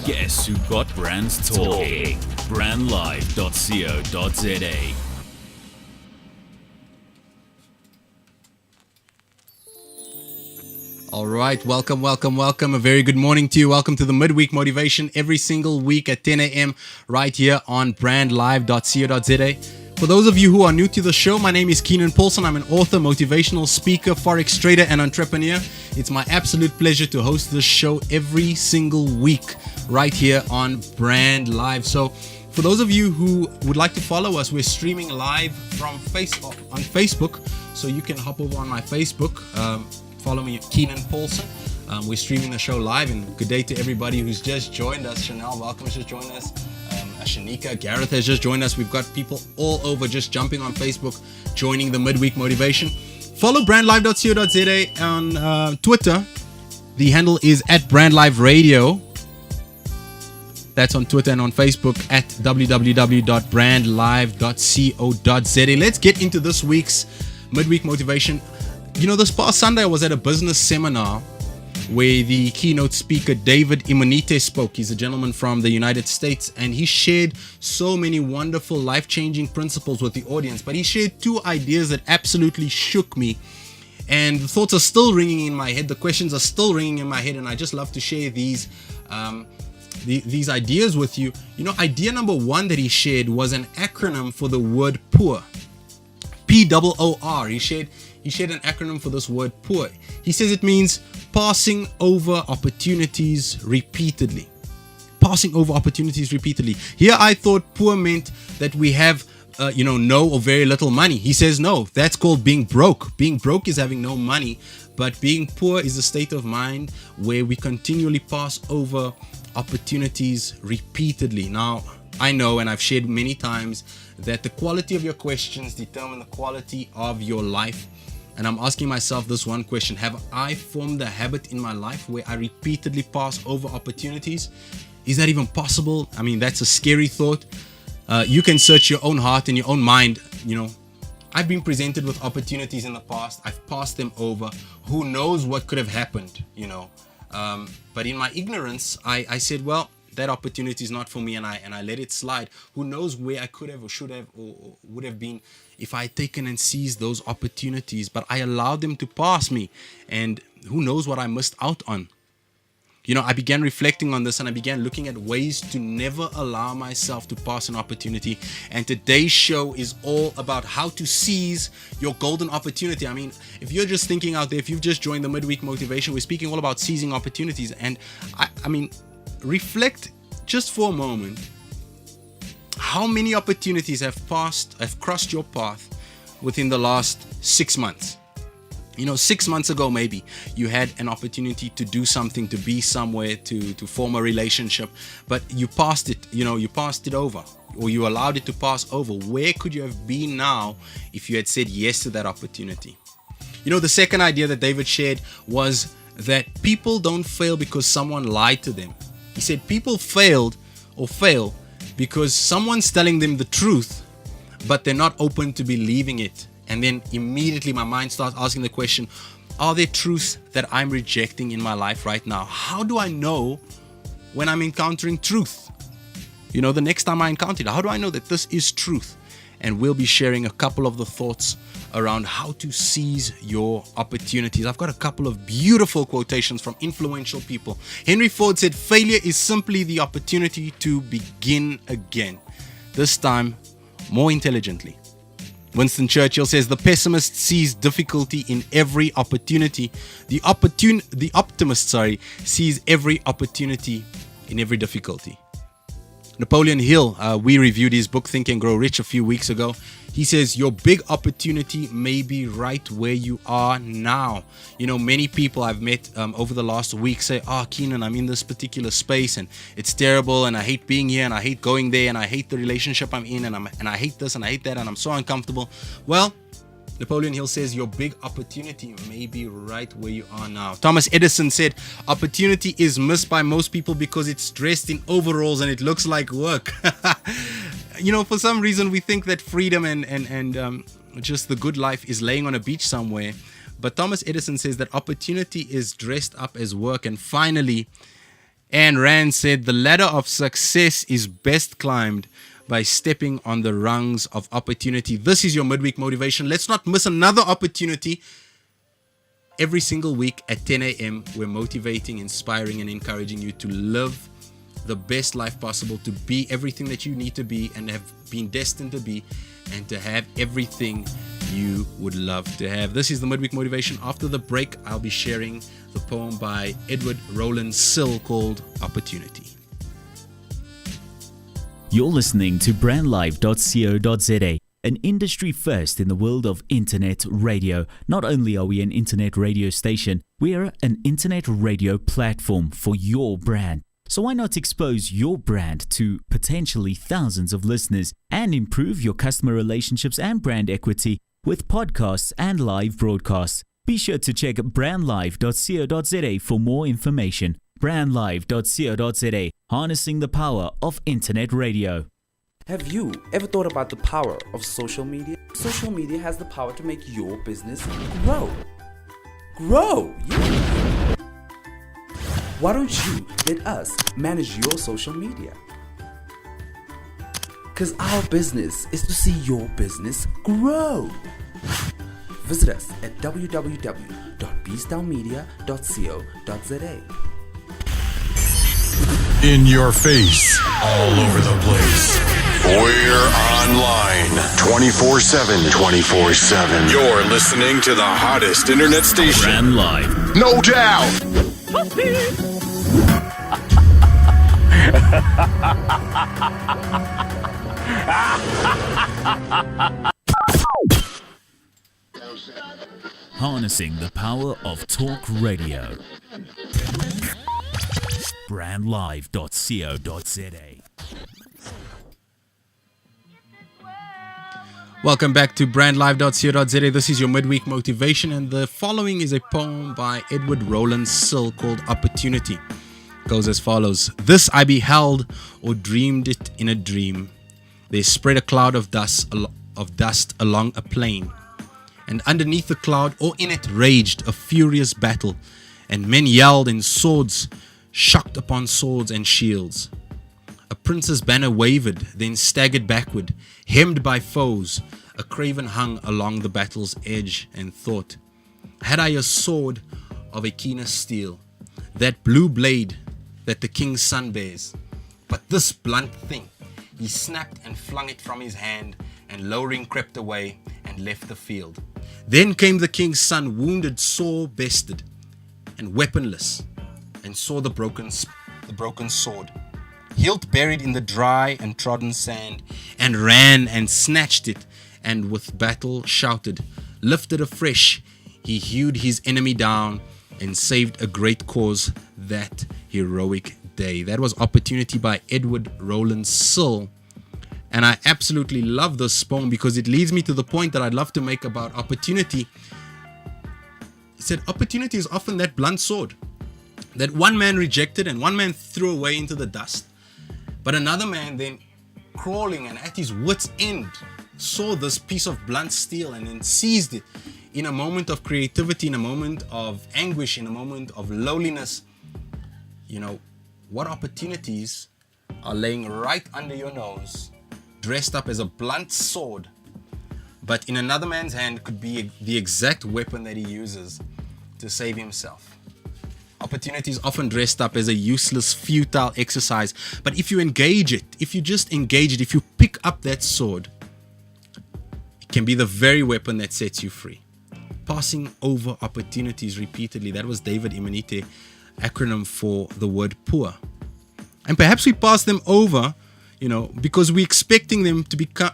Guess who got brands talking? Brandlive.co.za. All right, welcome. A very good morning to you. Welcome to the Midweek Motivation every single week at 10 a.m. right here on brandlive.co.za. For those of you who are new to the show, my name is Keenan Paulson. I'm an author, motivational speaker, forex trader, and entrepreneur. It's my absolute pleasure to host this show every single week right here on Brand Live. So for those of you who would like to follow us, we're streaming live from on Facebook. So you can hop over on my Facebook. Follow me, Keenan Paulson. We're streaming the show live, and good day to everybody who's just joined us. Chanel, welcome, has just joined us. Shanika, Gareth has just joined us. We've got people all over just jumping on Facebook, joining the Midweek Motivation. Follow brandlive.co.za on Twitter. The handle is at brandliveradio. That's on Twitter, and on Facebook at www.brandlive.co.za. Let's get into this week's Midweek Motivation. You know, this past Sunday I was at a business seminar where the keynote speaker David Imonite spoke. He's a gentleman from the United States, and he shared so many wonderful life-changing principles with the audience. But he shared two ideas that absolutely shook me, and the thoughts are still ringing in my head. The questions are still ringing in my head, and I just love to share these ideas with you. You know, idea number one that he shared was an acronym for the word poor. POOR. He shared an acronym for this word poor. He says it means passing over opportunities repeatedly. Passing over opportunities repeatedly. Here I thought poor meant that we have no or very little money. He says no, that's called being broke. Being broke is having no money, but being poor is a state of mind where we continually pass over opportunities repeatedly. Now, I know, and I've shared many times, that the quality of your questions determine the quality of your life. And I'm asking myself this one question: have I formed a habit in my life where I repeatedly pass over opportunities? Is that even possible? I mean, that's a scary thought. You can search your own heart and your own mind. You know, I've been presented with opportunities in the past. I've passed them over. Who knows what could have happened, you know? But in my ignorance, I said, well, that opportunity is not for me, and I let it slide. Who knows where I could have or should have or would have been if I had taken and seized those opportunities, but I allowed them to pass me, and who knows what I missed out on. You know, I began reflecting on this, and I began looking at ways to never allow myself to pass an opportunity. And today's show is all about how to seize your golden opportunity. I mean, if you're just thinking out there, if you've just joined the Midweek Motivation, we're speaking all about seizing opportunities. And I mean, reflect just for a moment. How many opportunities have crossed your path within the last 6 months? You know, 6 months ago, maybe you had an opportunity to do something, to be somewhere, to form a relationship, but you passed it, you passed it over, or you allowed it to pass over. Where could you have been now if you had said yes to that opportunity? You know, the second idea that David shared was that people don't fail because someone lied to them. He said people fail because someone's telling them the truth, but they're not open to believing it. And then immediately my mind starts asking the question, are there truths that I'm rejecting in my life right now? How do I know when I'm encountering truth? You know, the next time I encounter it, how do I know that this is truth? And we'll be sharing a couple of the thoughts around how to seize your opportunities. I've got a couple of beautiful quotations from influential people. Henry Ford said, failure is simply the opportunity to begin again, this time more intelligently. Winston Churchill says, the pessimist sees difficulty in every opportunity. The optimist sees every opportunity in every difficulty. Napoleon Hill, we reviewed his book Think and Grow Rich a few weeks ago. He says your big opportunity may be right where you are now. You know, many people I've met over the last week say, Keenan, I'm in this particular space and it's terrible and I hate being here and I hate going there and I hate the relationship I'm in and I hate this and I hate that and I'm so uncomfortable. Well, Napoleon Hill says your big opportunity may be right where you are now. Thomas Edison said opportunity is missed by most people because it's dressed in overalls and it looks like work. You know, for some reason we think that freedom and just the good life is laying on a beach somewhere. But Thomas Edison says that opportunity is dressed up as work. And finally, Ayn Rand said the ladder of success is best climbed by stepping on the rungs of opportunity. This is your midweek motivation. Let's not miss another opportunity. Every single week at 10 a.m., we're motivating, inspiring, and encouraging you to live the best life possible, to be everything that you need to be and have been destined to be, and to have everything you would love to have. This is the midweek motivation. After the break, I'll be sharing the poem by Edward Rowland Sill called Opportunity. You're listening to brandlive.co.za, an industry first in the world of internet radio. Not only are we an internet radio station, we are an internet radio platform for your brand. So why not expose your brand to potentially thousands of listeners and improve your customer relationships and brand equity with podcasts and live broadcasts? Be sure to check brandlive.co.za for more information. brandlive.co.za, harnessing the power of internet radio. Have you ever thought about the power of social media? Social media has the power to make your business grow. Grow! Yeah. Why don't you let us manage your social media? Because our business is to see your business grow. Visit us at www.bstownmedia.co.za. In your face, all over the place. We're online 24/7. 24/7. You're listening to the hottest internet station. Brand Live. No doubt. Harnessing the power of talk radio. brandlive.co.za. Welcome back to brandlive.co.za. This is your midweek motivation, and the following is a poem by Edward Rowland Sill called Opportunity. It goes as follows. This I beheld or dreamed it in a dream. There spread a cloud of dust along a plain, and underneath the cloud or in it raged a furious battle, and men yelled, and swords shocked upon swords and shields. A prince's banner wavered, then staggered backward, hemmed by foes. A craven hung along the battle's edge and thought, had I a sword of a keener steel, that blue blade that the king's son bears. But this blunt thing, he snapped and flung it from his hand, and lowering crept away and left the field. Then came the king's son, wounded, sore bested, and weaponless, and saw the broken sword, hilt buried in the dry and trodden sand, and ran and snatched it, and with battle shouted, lifted afresh, he hewed his enemy down, and saved a great cause that heroic day. That was Opportunity by Edward Rowland Sill. And I absolutely love this poem because it leads me to the point that I'd love to make about opportunity. He said, opportunity is often that blunt sword that one man rejected and one man threw away into the dust. But another man then, crawling and at his wit's end, saw this piece of blunt steel and then seized it in a moment of creativity, in a moment of anguish, in a moment of lowliness. You know, what opportunities are laying right under your nose, dressed up as a blunt sword, but in another man's hand could be the exact weapon that he uses to save himself. Opportunity is often dressed up as a useless, futile exercise, but if you engage it, if you just engage it, if you pick up that sword, it can be the very weapon that sets you free. Passing over opportunities repeatedly, that was David Imanite, acronym for the word poor. And perhaps we pass them over, because we're expecting them to become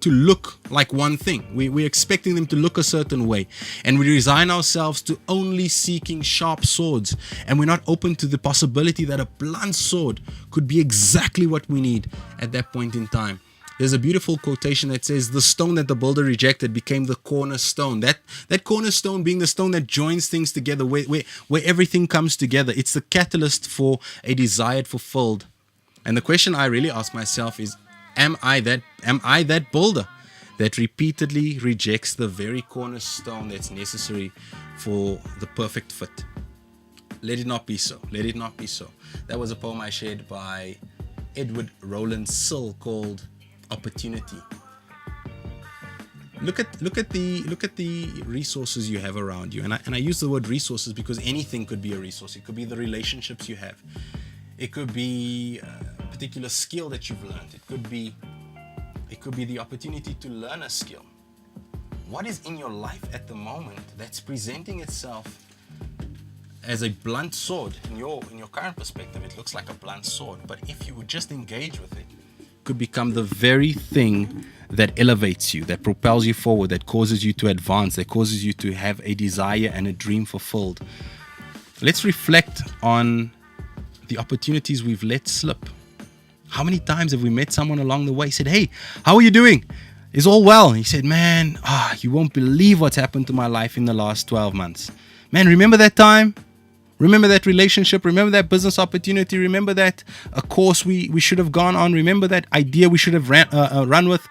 to look like one thing. We're expecting them to look a certain way, and we resign ourselves to only seeking sharp swords, and we're not open to the possibility that a blunt sword could be exactly what we need at that point in time. There's a beautiful quotation that says, the stone that the builder rejected became the cornerstone. That cornerstone being the stone that joins things together, where everything comes together. It's the catalyst for a desired fulfilled. And the question I really ask myself is, am I that builder that repeatedly rejects the very cornerstone that's necessary for the perfect fit. Let it not be so. Let it not be so. That was a poem I shared by Edward Rowland Sill called Opportunity. Look at the resources you have around you, and I use the word resources because anything could be a resource. It could be the relationships you have. It could be a particular skill that you've learned. It could be the opportunity to learn a skill. What is in your life at the moment that's presenting itself as a blunt sword? In your current perspective, it looks like a blunt sword, but if you would just engage with it, could become the very thing that elevates you, that propels you forward, that causes you to advance, that causes you to have a desire and a dream fulfilled. Let's reflect on the opportunities we've let slip. How many times have we met someone along the way, said, "Hey, how are you doing? Is all well?" He said, "Man, you won't believe what's happened to my life in the last 12 months. Man, remember that time? Remember that relationship? Remember that business opportunity? Remember that a course we should have gone on? Remember that idea we should have run with?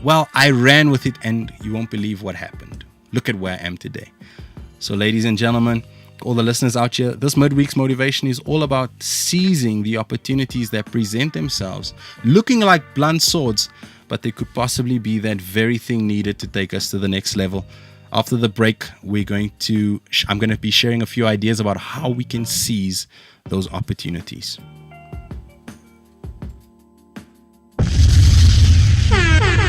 Well, I ran with it and you won't believe what happened. Look at where I am today." So ladies and gentlemen, all the listeners out here, this midweek's motivation is all about seizing the opportunities that present themselves, looking like blunt swords, but they could possibly be that very thing needed to take us to the next level. After the break, I'm going to be sharing a few ideas about how we can seize those opportunities.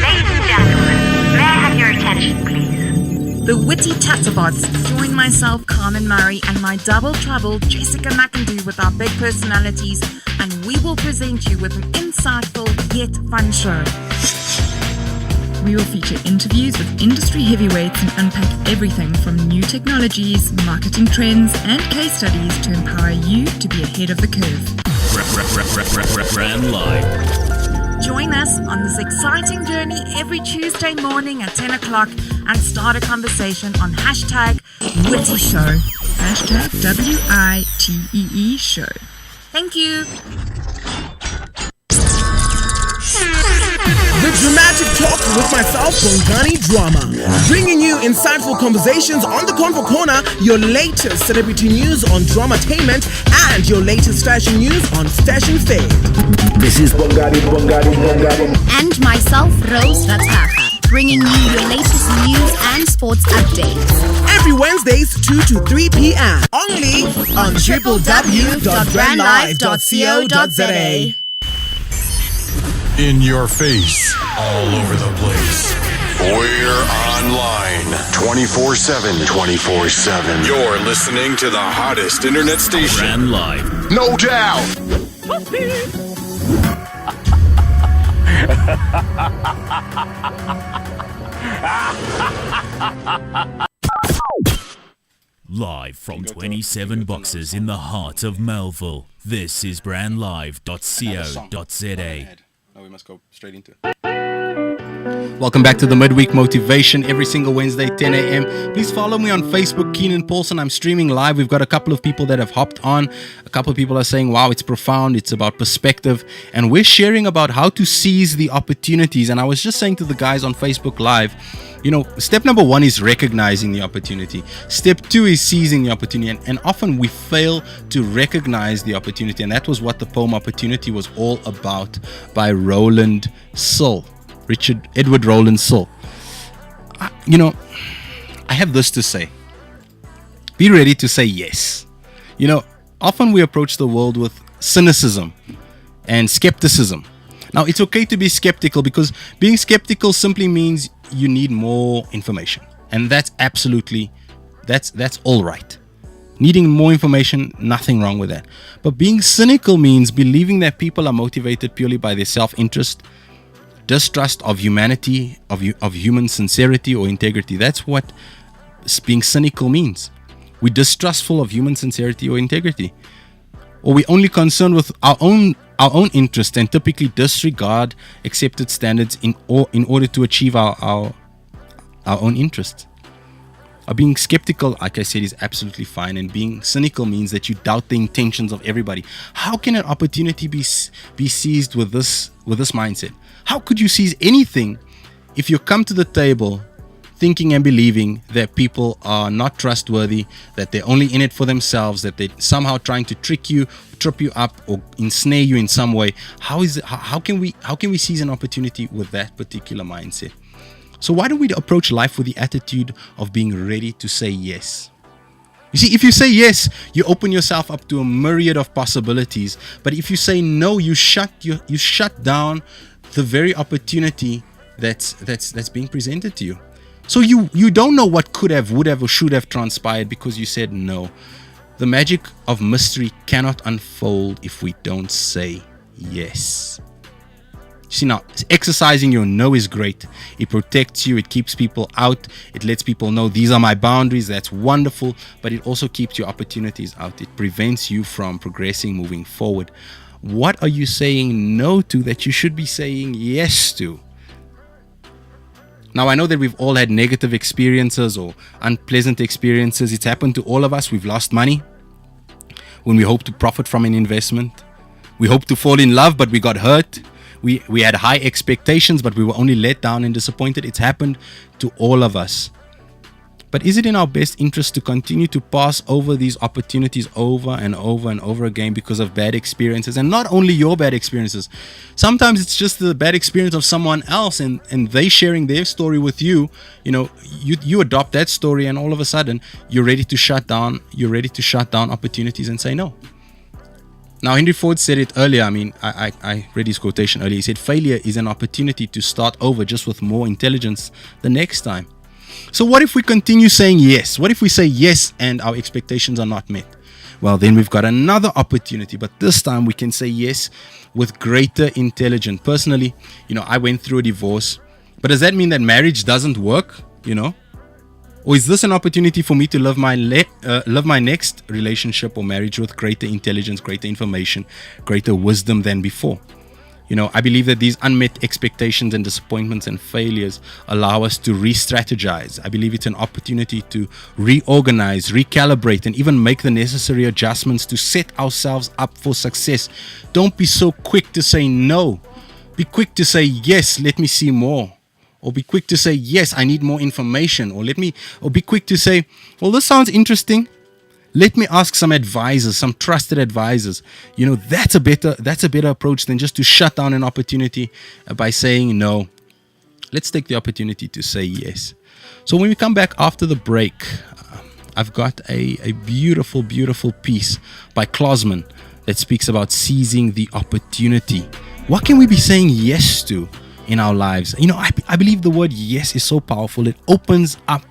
Ladies and gentlemen, may I have your attention, please? The witty Tatterbots join myself, Carmen Murray, and my double trouble, Jessica McIndoe, with our big personalities, and we will present you with an insightful yet fun show. We will feature interviews with industry heavyweights and unpack everything from new technologies, marketing trends, and case studies to empower you to be ahead of the curve. Brand Live. Join us on this exciting journey every Tuesday morning at 10 o'clock and start a conversation on hashtag Witty Show. Hashtag WITEE Show. Thank you. The Dramatic Talk with myself, Bongani Drama. Bringing you insightful conversations on the Convo Corner, your latest celebrity news on Dramatainment, and your latest fashion news on Stash and Fade. This is Bongani. And myself, Rose Rataha, bringing you your latest news and sports updates. Every Wednesdays, 2 to 3 p.m. Only on www.brandlive.co.za. In your face, all over the place. We're online 24/7. 24/7. You're listening to the hottest internet station. Brand Live. No doubt. Live from 27 boxes in the heart of Melville. This is brandlive.co.za. No, we must go straight into it. Welcome back to the Midweek Motivation every single Wednesday, 10 a.m. Please follow me on Facebook, Keenan Paulson. I'm streaming live. We've got a couple of people that have hopped on. A couple of people are saying, wow, it's profound. It's about perspective. And we're sharing about how to seize the opportunities. And I was just saying to the guys on Facebook Live, step number 1 is recognizing the opportunity. Step 2 is seizing the opportunity. And often we fail to recognize the opportunity. And that was what the poem Opportunity was all about by Rowland Sill. Edward Rowland Sill. I have this to say. Be ready to say yes. Often we approach the world with cynicism and skepticism. Now, it's okay to be skeptical because being skeptical simply means you need more information. And that's all right. Needing more information, nothing wrong with that. But being cynical means believing that people are motivated purely by their self-interest, distrust of humanity, of human sincerity or integrity. That's what being cynical means. We're distrustful of human sincerity or integrity. Or we're only concerned with our own interest and typically disregard accepted standards in order to achieve our own interests. Being skeptical, like I said, is absolutely fine, and being cynical means that you doubt the intentions of everybody. How can an opportunity be seized with this mindset? How could you seize anything if you come to the table thinking and believing that people are not trustworthy, that they're only in it for themselves, that they're somehow trying to trick you, trip you up, or ensnare you in some way, how can we seize an opportunity with that particular mindset? So why don't we approach life with the attitude of being ready to say yes? You see, if you say yes, you open yourself up to a myriad of possibilities. But if you say no, you shut down the very opportunity that's being presented to you. So you don't know what could have, would have, or should have transpired because you said no. The magic of mystery cannot unfold if we don't say yes. See, now, exercising your no is great. It protects you, it keeps people out, it lets people know these are my boundaries, that's wonderful, but it also keeps your opportunities out. It prevents you from progressing, moving forward. What are you saying no to that you should be saying yes to? Now, I know that we've all had negative experiences or unpleasant experiences. It's happened to all of us. We've lost money when we hope to profit from an investment. We hope to fall in love, but we got hurt. We had high expectations, but we were only let down and disappointed. It's happened to all of us. But is it in our best interest to continue to pass over these opportunities over and over and over again because of bad experiences? And not only your bad experiences. Sometimes it's just the bad experience of someone else and they sharing their story with you. You know, you adopt that story and all of a sudden you're ready to shut down opportunities and say no. Now, Henry Ford said it earlier. I mean, I read his quotation earlier. He said, failure is an opportunity to start over just with more intelligence the next time. So what if we continue saying yes? What if we say yes and our expectations are not met? Well, then we've got another opportunity, but this time we can say yes with greater intelligence. Personally, I went through a divorce, but does that mean that marriage doesn't work? Or is this an opportunity for me to love my next relationship or marriage with greater intelligence, greater information, greater wisdom than before? I believe that these unmet expectations and disappointments and failures allow us to re-strategize. I believe it's an opportunity to reorganize, recalibrate, and even make the necessary adjustments to set ourselves up for success. Don't be so quick to say no. Be quick to say yes, let me see more. Or be quick to say yes, I need more information. Or be quick to say, well, this sounds interesting. Let me ask some advisors, some trusted advisors. That's a better approach than just to shut down an opportunity by saying no. Let's take the opportunity to say yes. So when we come back after the break, I've got a beautiful, beautiful piece by Klosman that speaks about seizing the opportunity. What can we be saying yes to in our lives? I believe the word yes is so powerful. It opens up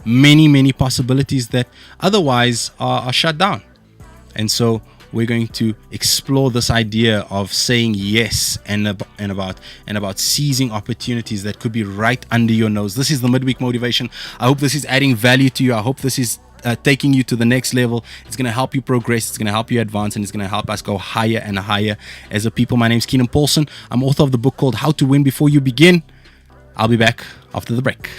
many, many possibilities that otherwise are shut down. And so we're going to explore this idea of saying yes and about seizing opportunities that could be right under your nose. This is the Midweek Motivation. I hope this is adding value to you. I hope this is taking you to the next level. It's going to help you progress. It's going to help you advance, and it's going to help us go higher and higher as a people. My name is Keenan Paulson. I'm author of the book called How to Win Before You Begin. I'll be back after the break.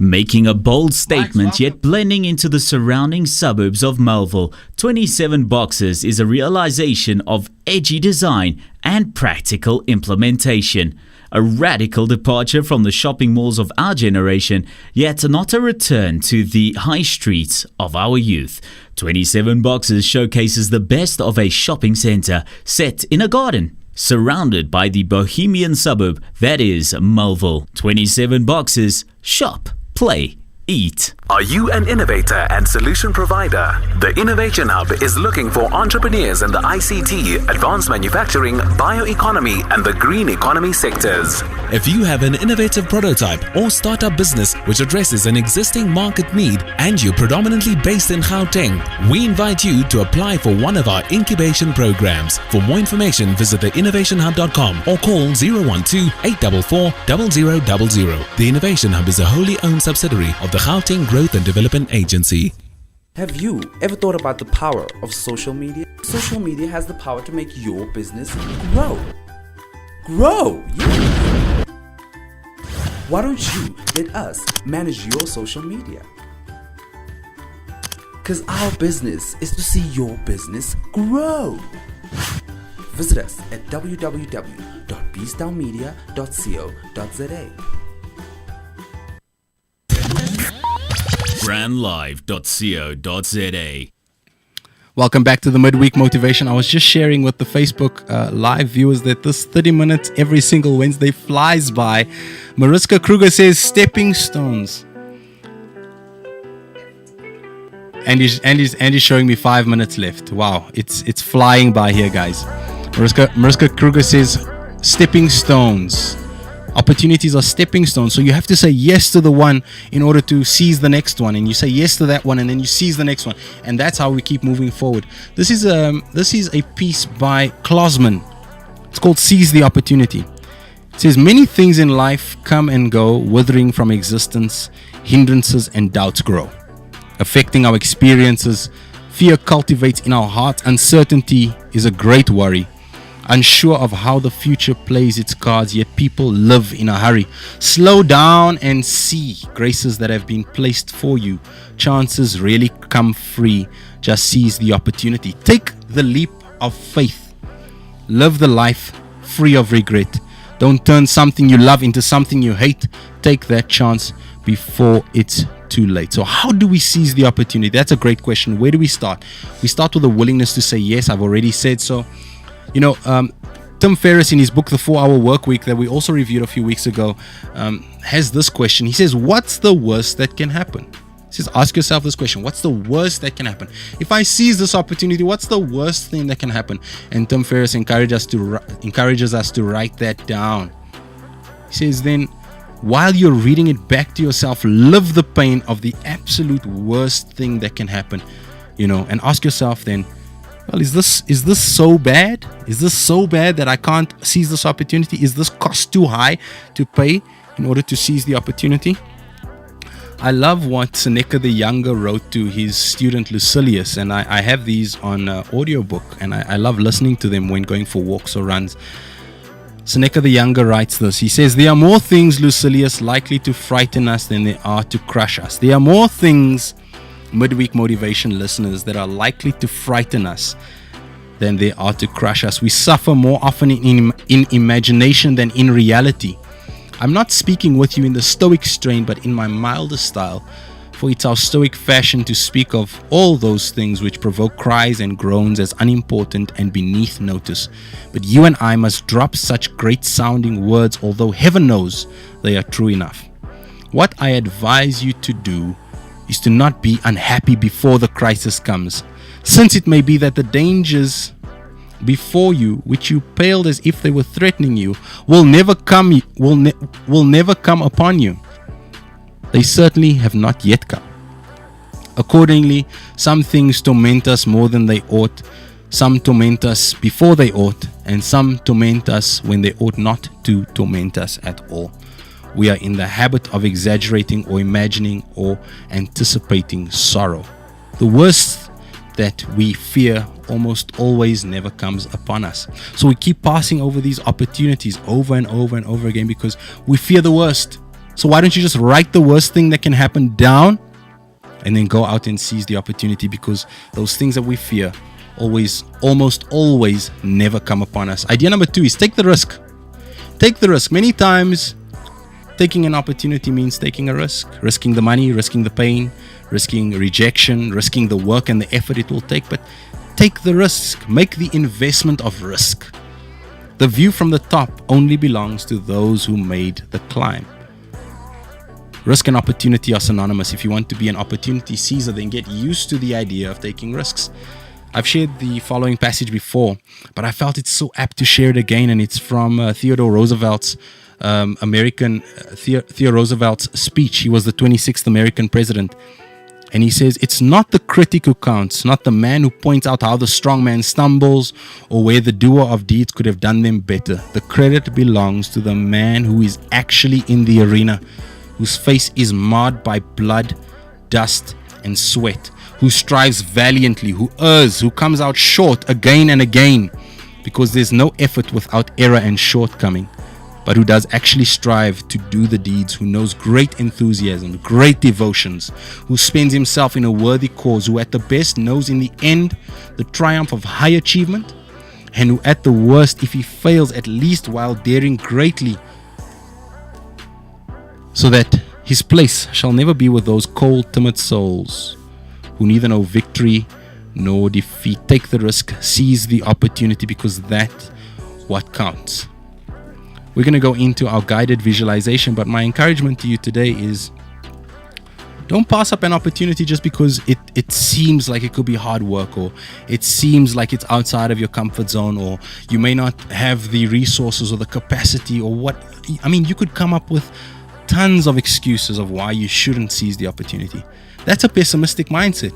Making a bold statement yet blending into the surrounding suburbs of Melville, 27 Boxes is a realization of edgy design and practical implementation. A radical departure from the shopping malls of our generation, yet not a return to the high streets of our youth. 27 Boxes showcases the best of a shopping centre set in a garden, surrounded by the bohemian suburb that is Melville. 27 Boxes, shop, play, eat. Are you an innovator and solution provider? The Innovation Hub is looking for entrepreneurs in the ICT, advanced manufacturing, bioeconomy, and the green economy sectors. If you have an innovative prototype or startup business which addresses an existing market need and you're predominantly based in Gauteng, we invite you to apply for one of our incubation programs. For more information, visit theinnovationhub.com or call 012-844-0000. The Innovation Hub is a wholly owned subsidiary of the Gauteng Growth and Development Agency. Have you ever thought about the power of social media? Social media has the power to make your business grow. Grow! Yeah! Why don't you let us manage your social media? Because our business is to see your business grow. Visit us at www.bstownmedia.co.za. brandlive.co.za. Welcome back to the Midweek Motivation. I was just sharing with the Facebook live viewers that this 30 minutes every single Wednesday flies by. Mariska Kruger says stepping stones. Andy's showing me 5 minutes left. Wow, it's flying by here, guys. Mariska Kruger says stepping stones. Opportunities are stepping stones. So you have to say yes to the one in order to seize the next one, and you say yes to that one, and then you seize the next one, and that's how we keep moving forward. This is a piece by Klosman. It's called "Seize the Opportunity." It says many things in life come and go, withering from existence. Hindrances and doubts grow, affecting our experiences. Fear cultivates in our heart. Uncertainty is a great worry. Unsure of how the future plays its cards, yet people live in a hurry. Slow down and see graces that have been placed for you. Chances really come free. Just seize the opportunity. Take the leap of faith. Live the life free of regret. Don't turn something you love into something you hate. Take that chance before it's too late. So how do we seize the opportunity? That's a great question. Where do we start? We start with a willingness to say yes. I've already said so. You know, Tim Ferriss in his book, The 4-Hour Work Week, that we also reviewed a few weeks ago, has this question. He says, what's the worst that can happen? He says, ask yourself this question. What's the worst that can happen? If I seize this opportunity, what's the worst thing that can happen? And Tim Ferriss encourages us to write that down. He says, then, while you're reading it back to yourself, live the pain of the absolute worst thing that can happen, you know, and ask yourself then, well, is this so bad? Is this so bad that I can't seize this opportunity? Is this cost too high to pay in order to seize the opportunity? I love what Seneca the Younger wrote to his student Lucilius, and I have these on audiobook, and I love listening to them when going for walks or runs. Seneca the Younger writes this. He says, there are more things, Lucilius, likely to frighten us than there are to crush us. There are more things, Midweek Motivation listeners, that are likely to frighten us than they are to crush us. We suffer more often in imagination than in reality. I'm not speaking with you in the stoic strain, but in my milder style, for it's our stoic fashion to speak of all those things which provoke cries and groans as unimportant and beneath notice. But you and I must drop such great sounding words, although heaven knows they are true enough. What I advise you to do is to not be unhappy before the crisis comes, since it may be that the dangers before you, which you paled as if they were threatening you, will never come upon you. They certainly have not yet come. Accordingly, some things torment us more than they ought, some torment us before they ought, and some torment us when they ought not to torment us at all. We are in the habit of exaggerating or imagining or anticipating sorrow. The worst that we fear almost always never comes upon us. So we keep passing over these opportunities over and over and over again because we fear the worst. So why don't you just write the worst thing that can happen down and then go out and seize the opportunity, because those things that we fear almost always never come upon us. Idea number 2 is take the risk. Take the risk. Many times taking an opportunity means taking a risk, risking the money, risking the pain, risking rejection, risking the work and the effort it will take. But take the risk. Make the investment of risk. The view from the top only belongs to those who made the climb. Risk and opportunity are synonymous. If you want to be an opportunity seizer, then get used to the idea of taking risks. I've shared the following passage before, but I felt it's so apt to share it again, and it's from Theodore Roosevelt's Theodore Roosevelt's speech. He was the 26th American president, and he says, it's not the critic who counts, not the man who points out how the strong man stumbles or where the doer of deeds could have done them better. The credit belongs to the man who is actually in the arena, whose face is marred by blood, dust, and sweat, who strives valiantly, who errs, who comes out short again and again, because there's no effort without error and shortcoming, but who does actually strive to do the deeds, who knows great enthusiasm, great devotions, who spends himself in a worthy cause, who at the best knows in the end the triumph of high achievement, and who at the worst, if he fails, at least while daring greatly, so that his place shall never be with those cold, timid souls who neither know victory nor defeat. Take the risk, seize the opportunity, because that's what counts. We're going to go into our guided visualization, but my encouragement to you today is don't pass up an opportunity just because it seems like it could be hard work, or it seems like it's outside of your comfort zone, or you may not have the resources or the capacity or what. I mean, you could come up with tons of excuses of why you shouldn't seize the opportunity. That's a pessimistic mindset.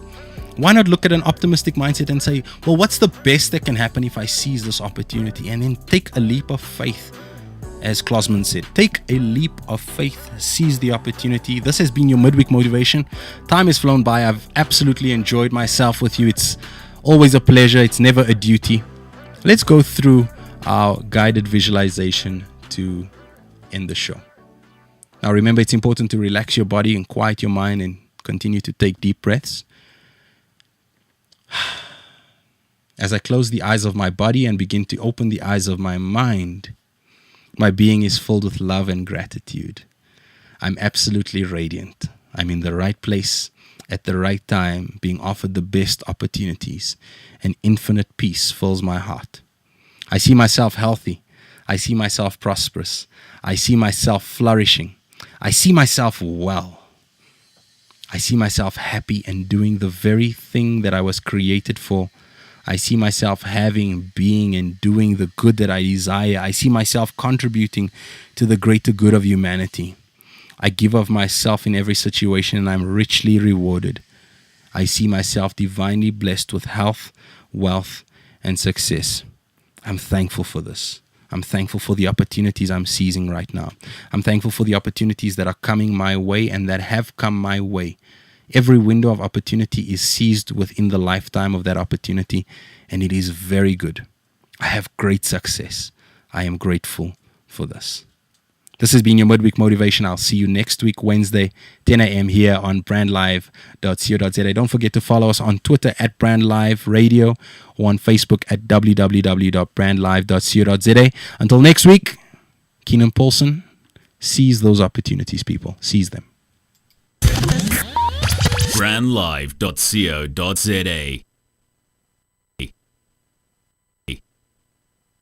Why not look at an optimistic mindset and say, well, what's the best that can happen if I seize this opportunity? And then take a leap of faith. As Klosman said, take a leap of faith, seize the opportunity. This has been your midweek motivation. Time has flown by. I've absolutely enjoyed myself with you. It's always a pleasure. It's never a duty. Let's go through our guided visualization to end the show. Now remember, it's important to relax your body and quiet your mind and continue to take deep breaths. As I close the eyes of my body and begin to open the eyes of my mind, my being is filled with love and gratitude. I'm absolutely radiant. I'm in the right place at the right time, being offered the best opportunities, and infinite peace fills my heart. I see myself healthy. I see myself prosperous. I see myself flourishing. I see myself well. I see myself happy and doing the very thing that I was created for. I see myself having, being, and doing the good that I desire. I see myself contributing to the greater good of humanity. I give of myself in every situation and I'm richly rewarded. I see myself divinely blessed with health, wealth, and success. I'm thankful for this. I'm thankful for the opportunities I'm seizing right now. I'm thankful for the opportunities that are coming my way and that have come my way. Every window of opportunity is seized within the lifetime of that opportunity, and it is very good. I have great success. I am grateful for this. This has been your Midweek Motivation. I'll see you next week, Wednesday, 10 a.m. here on brandlive.co.za. Don't forget to follow us on Twitter at BrandLive Radio or on Facebook at www.brandlive.co.za. Until next week, Keenan Paulson, seize those opportunities, people. Seize them. brandlive.co.za